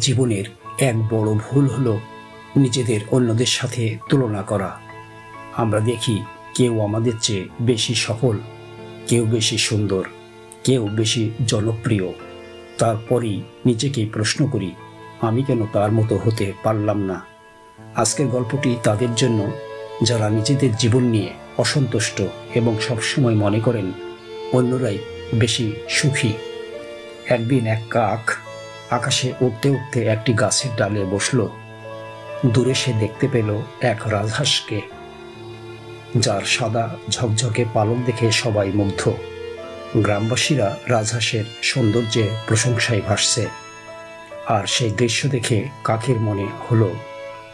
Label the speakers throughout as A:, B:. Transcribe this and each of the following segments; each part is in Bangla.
A: জীবনের এক বড় ভুল হলো নিজেদের অন্যদের সাথে তুলনা করা। আমরা দেখি কেউ আমাদের চেয়ে বেশি সফল, কেউ বেশি সুন্দর, কেউ বেশি জনপ্রিয়। তারপরেই নিজেকেই প্রশ্ন করি, আমি কেন তার মতো হতে পারলাম না। আজকের গল্পটি তাদের জন্য যারা নিজেদের জীবন নিয়ে অসন্তুষ্ট এবং সবসময় মনে করেন অন্যরাই বেশি সুখী। একদিন এক কাক আকাশে উড়তে উড়তে একটি গাছের ডালে বসল। দূরে সে দেখতে পেল এক রাজহাঁসকে, যার সাদা ঝকঝকে পালক দেখে সবাই মুগ্ধ। গ্রামবাসীরা রাজহাঁসের সৌন্দর্যে প্রশংসায় ভাসছে। আর সেই দৃশ্য দেখে কাকের মনে হলো,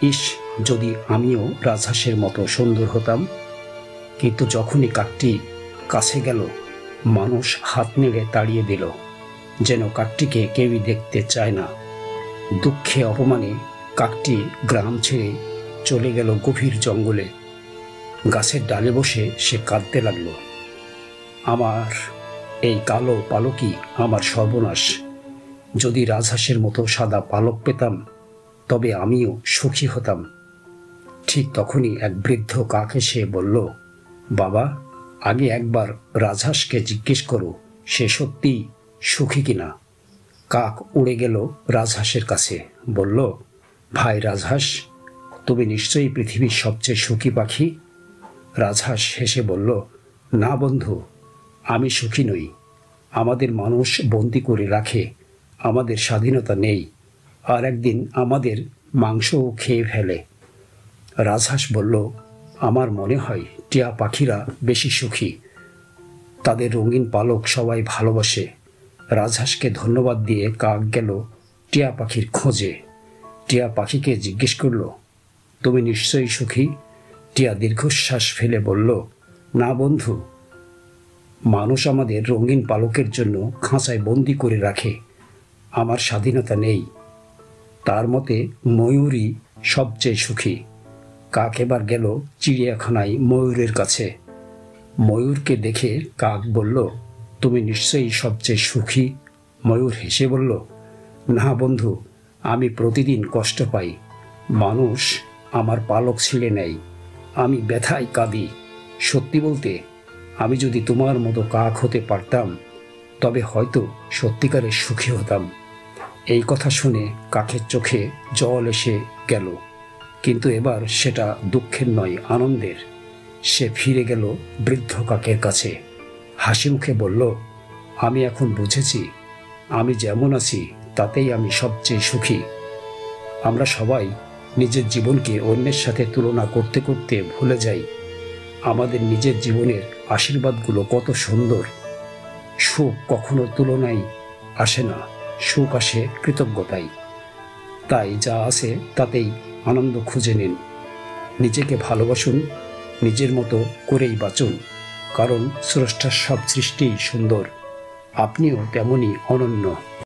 A: ইস, যদি আমিও রাজহাঁসের মতো সুন্দর হতাম। কিন্তু যখনই কাকটি কাছে গেল, মানুষ হাত নেড়ে তাড়িয়ে দিল, যেন কাকটিকে কেউই দেখতে চায় না। দুঃখে অপমানে কাকটি গ্রাম ছেড়ে চলে গেল গভীর জঙ্গলে। গাছের ডালে বসে সে কাঁদতে লাগল, আমার এই কালো পালকই আমার সর্বনাশ। যদি রাজহাঁসের মতো সাদা পালক পেতাম, তবে আমিও সুখী হতাম। ঠিক তখনই এক বৃদ্ধ কাক এসে বলল, বাবা, আগে একবার রাজহাঁসকে জিজ্ঞেস করো সে সত্যি সুখী কিনা। কাক উড়ে গেল রাজহাঁসের কাছে, বলল, ভাই রাজহাঁস, তুমি নিশ্চয়ই পৃথিবীর সবচেয়ে সুখী পাখি। রাজহাঁস হেসে বলল, না বন্ধু, আমি সুখী নই। আমাদের মানুষ বন্দি করে রাখে, আমাদের স্বাধীনতা নেই, আর একদিন আমাদের মাংসও খেয়ে ফেলে। রাজহাঁস বলল, আমার মনে হয় টিয়া পাখিরা বেশি সুখী, তাদের রঙিন পালক সবাই ভালোবাসে। রাজহাঁসকে ধন্যবাদ দিয়ে কাক গেল টিয়া পাখির খোঁজে। টিয়া পাখিকে জিজ্ঞেস করল, তুমি নিশ্চয়ই সুখী। টিয়া দীর্ঘশ্বাস ফেলে বলল, না বন্ধু, মানুষ আমাদের রঙিন পালকের জন্য খাঁচায় বন্দি করে রাখে, আমার স্বাধীনতা নেই। তার মতে ময়ূরই সবচেয়ে সুখী। কাক এবার গেল চিড়িয়াখানায় ময়ূরের কাছে। ময়ূরকে দেখে কাক বলল, তুমি নিশ্চয়ই সবচেয়ে সুখী। ময়ূর হেসে বলল, না বন্ধু, আমি প্রতিদিন কষ্ট পাই, মানুষ আমার পালক ছিঁড়ে নেয়, আমি ব্যথায় কাঁদি। সত্যি বলতে, আমি যদি তোমার মতো কাক হতে পারতাম, তবে হয়তো সত্যিকারের সুখী হতাম। এই কথা শুনে কাকের চোখে জল এসে গেল, কিন্তু এবার সেটা দুঃখের নয়, আনন্দের। সে ফিরে গেল বৃদ্ধ কাকের কাছে, হাসি মুখে বলল, আমি এখন বুঝেছি, আমি যেমন আছি তাতেই আমি সবচেয়ে সুখী। আমরা সবাই নিজের জীবনকে অন্যের সাথে তুলনা করতে করতে ভুলে যাই আমাদের নিজের জীবনের আশীর্বাদগুলো কত সুন্দর। সুখ কখনো তুলনায় আসে না, সুখ আসে কৃতজ্ঞতায়। তাই যা আছে তাতেই আনন্দ খুঁজে নিন, নিজেকে ভালোবাসুন, নিজের মতো করেই বাঁচুন, কারণ স্রষ্টার সব সৃষ্টিই সুন্দর, আপনিও তেমনই অনন্য।